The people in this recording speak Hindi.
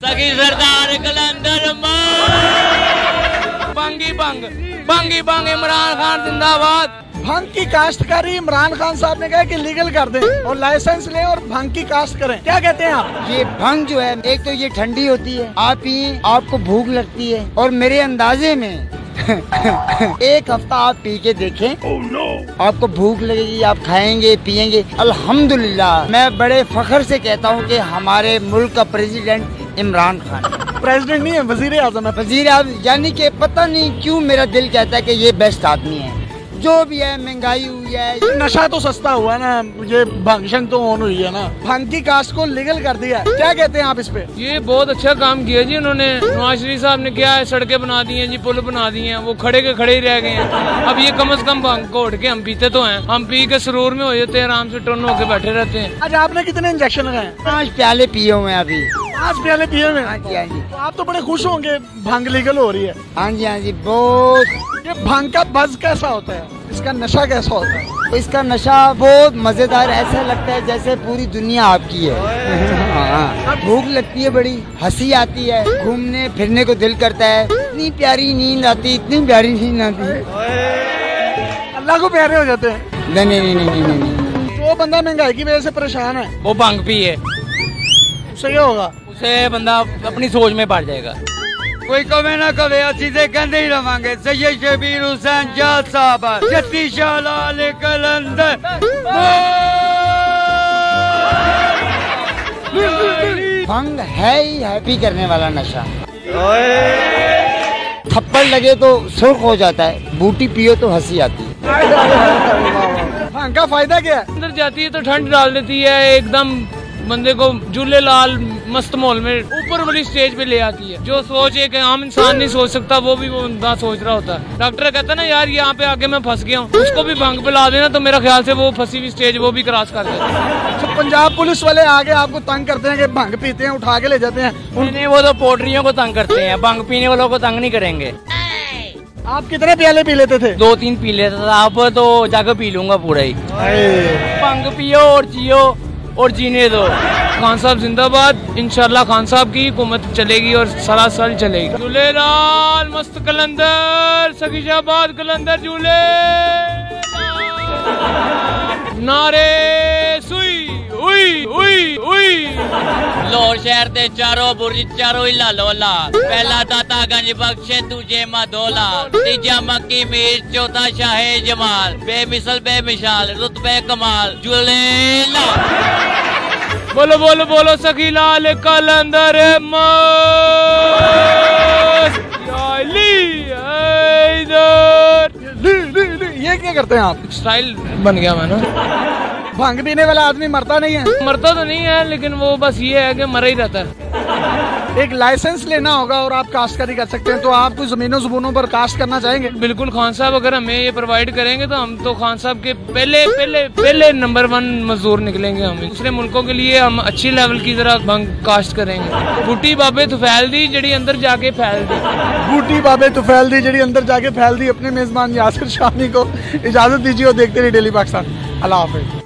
सगी सरदार कलंदर बांगी बंग बांगी बंग इमरान खान जिंदाबाद। भंग की काश्तकारी इमरान खान साहब ने कहा कि लीगल कर दें और लाइसेंस लें और भंग की काश्त करें। क्या कहते हैं आप? ये भंग जो है, एक तो ये ठंडी होती है, आप पिए आपको भूख लगती है, और मेरे अंदाजे में एक हफ्ता आप पी के देखें, आपको भूख लगेगी, आप खाएंगे पिएंगे। अल्हम्दुलिल्लाह मैं बड़े फख्र से कहता हूँ कि हमारे मुल्क का प्रेसिडेंट इमरान खान। प्रेसिडेंट नहीं है, वजीर आजम है। वजीर आजम, यानी कि पता नहीं क्यों मेरा दिल कहता है कि ये बेस्ट आदमी है। जो भी है, महंगाई हुई है, नशा तो सस्ता हुआ ना, ये भंगशन तो ऑन हुई है ना, भंग की काश्त को लीगल कर दिया है। क्या कहते हैं आप इस पे? ये बहुत अच्छा काम किया जी उन्होंने। नवाज शरीफ साहब ने क्या है, सड़कें बना दी हैं जी, पुल बना दिए हैं, वो खड़े के खड़े ही रह गए हैं। अब ये कम से कम भंग को उठ के हम पीते तो हैं, हम पी के सुरूर में हो जाते हैं, आराम से टोन होके बैठे रहते हैं। आज आपने कितने इंजेक्शन लगाए? 5 प्याले पिए हुए हैं अभी। 5 प्याले पिए हुए? हाँ जी, हाँ जी। तो आप तो बड़े खुश होंगे, भंग लीगल हो रही है। हाँ जी, हाँ जी, बहुत। ये भंग का बज़ कैसा होता है, इसका नशा कैसा होता है? तो इसका नशा बहुत मजेदार, ऐसा लगता है जैसे पूरी दुनिया आपकी है। भूख लगती है, बड़ी हंसी आती है, घूमने फिरने को दिल करता है, इतनी प्यारी नींद आती, इतनी प्यारी नींद आती है, अल्लाह को प्यारे हो जाते हैं। नहीं नहीं नहीं नहीं नहीं। जो बंदा महंगाई की वजह से परेशान है, वो भंग पिए, उससे क्या होगा? उसे बंदा अपनी सोच में पड़ जाएगा। कोई कवे ना कवे, असी ते कहते ही रवांगे। सैयद शबीर हुसैन जाट साहब, जत्ती शाह लाल कलंदर। भंग है ही हैप्पी करने वाला नशा। थप्पड़ लगे तो सुर्ख हो जाता है, बूटी पियो तो हंसी आती है। भंग का फायदा क्या है? अंदर जाती है तो ठंड डाल देती है, एकदम बंदे को झूले लाल मस्त माहौल में ऊपर वाली स्टेज पे ले आती है। जो सोच एक आम इंसान नहीं सोच सकता, वो भी वो बंदा सोच रहा होता है। डॉक्टर कहता है ना, यार यहाँ पे आके मैं फंस गया हूँ, उसको भी भंग पिला देना तो मेरा ख्याल से वो फंसी हुई स्टेज वो भी क्रॉस कर देता है। तो पंजाब पुलिस वाले आगे आपको तंग करते हैं कि भंग पीते हैं, उठा के ले जाते हैं? उन्हें वो तो पोटरियों को तंग करते हैं, भंग पीने वालों को तंग नहीं करेंगे। आप कितने प्याले पी लेते थे? 2-3 पी लेता था, अब तो जाकर पी लूंगा पूरा ही। भंग पियो और जियो और जीने दो। खान साहब जिंदाबाद। इंशाल्लाह खान साहब की हुकूमत चलेगी और सारा साल चलेगी। झूले लाल मस्त कलंदर, सखीशाबाद कलंदर झूले नारे सुई उई उई उई। लाहौर शहर दे चारों बुर्ज चारों ही लालो लाल। पहला दाता गंज बख्शे, दूजे मदोला, तीजा मक्की मीर, चौथा शाहे जमाल। बेमिसल बेमिसाल रुतबे कमाल, झूले लाल। बोलो बोलो बोलो सखी लाल कलंदर ये क्या करते हैं आप? स्टाइल बन गया मैं ना। भंग पीने वाला आदमी मरता नहीं है? मरता तो नहीं है, लेकिन वो बस ये है कि मरा ही रहता है। एक लाइसेंस लेना होगा और आप काश्तकारी कर सकते हैं, तो आप कुछ जमीनों जुबानों पर काश्त करना चाहेंगे? बिल्कुल, खान साहब अगर हमें ये प्रोवाइड करेंगे तो हम तो खान साहब के पहले नंबर 1 मजदूर निकलेंगे। हम दूसरे मुल्कों के लिए हम अच्छी लेवल की जरा भंग काश्त करेंगे। बूटी बाबे तो फैल दी जड़ी अंदर जाके फैल दी। बूटी बाबे तो फैल दी जड़ी अंदर जाके फैल दी। अपने मेजबान यासिर शामी को इजाजत दीजिए और देखते रहिए डेली पाकिस्तान। अल्लाह हाफिज।